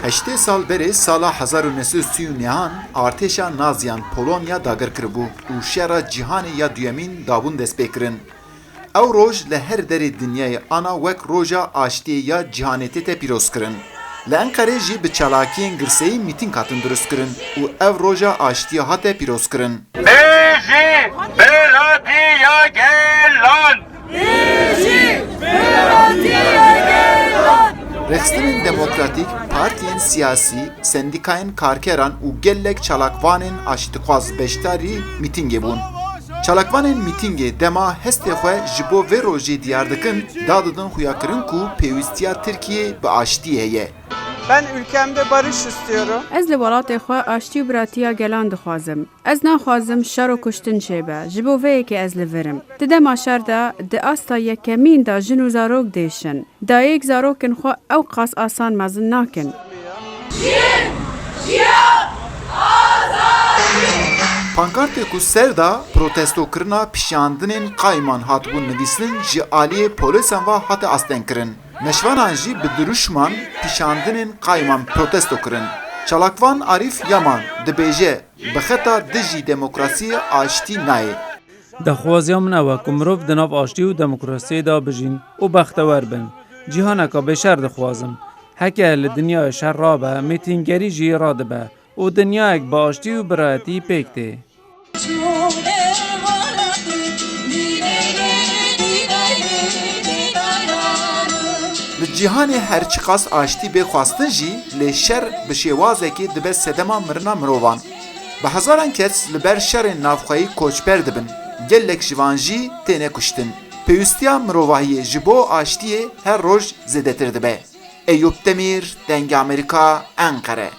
8 sal berê sala 1939 artêşa Naziyan Polonya dagir kiribû û şera cîhanê ya duyemîn dabûn destpêkirin. Ew roj li her derê dinyayê ana wek roja aştiyê ya cîhanê tê pîroz kirin. Li Enqerê jî bi çalakiyên girseyî mîtîng hatin durust kirin û ev roja aştiya hate pîroz kirin. Bêjî belatiya gelan! Rextinên demokratîk, partiyên siyasî, sendikayên karkeran û gelek çalakvanên aştixwaz beşdarî mîtingê bûn. Çalakvanên mîtingê dema hestê xwe ji bo vê rojê diyar dikin, dadidin xuyakirin ku pêwîstiya Tirkiyê bi aştî heye. Ben ülkemde barış istiyorum. Ez li welatê xwe aştî û biratiya gelan dixwazim. Ez naxwazim şer û kuştin çêbe. Ji bo vê yekê ez li virim. Di dema şer de di asta yekemîn de jin û zarok dêşin. Dayêk zarokên xwe ew qas asan mezin nakin. Pankartê ku ser da protestokirina pişandinên qayman hatibûn nivîsinin ji aliyê polîsan ve hate astenkirin. Neşvanan jî bi duruşman pişandinên qayman protestokirin. Çalakvan Arif Yaman dibêje bi xeta dijî demokrasiyê aştî nayê. Daxwaziya min ew e ku mirov di nav aştî û demokrasiyê de bijîn û bextewer bin. Cîhaneka bêşer dixwazim. Heke li dinyayê şer rabe, mîtîngerî jî radibe û dinyayek bi aştî û biratî pêk tê. Li cîhanê herçi qas aştî bê xwastin jî lê şer bi şêwazekê dibe sedema mirina mirovan. Bi hezaran kes li ber şerên navxweyî koçber dibin. Gelek ji wan jî têne kuştin. Pêwîstiya mirovahiyê ji bo aştiyê her roj zêdetir dibe. Eyüp Demir, Dengê Amerîka, Enqere.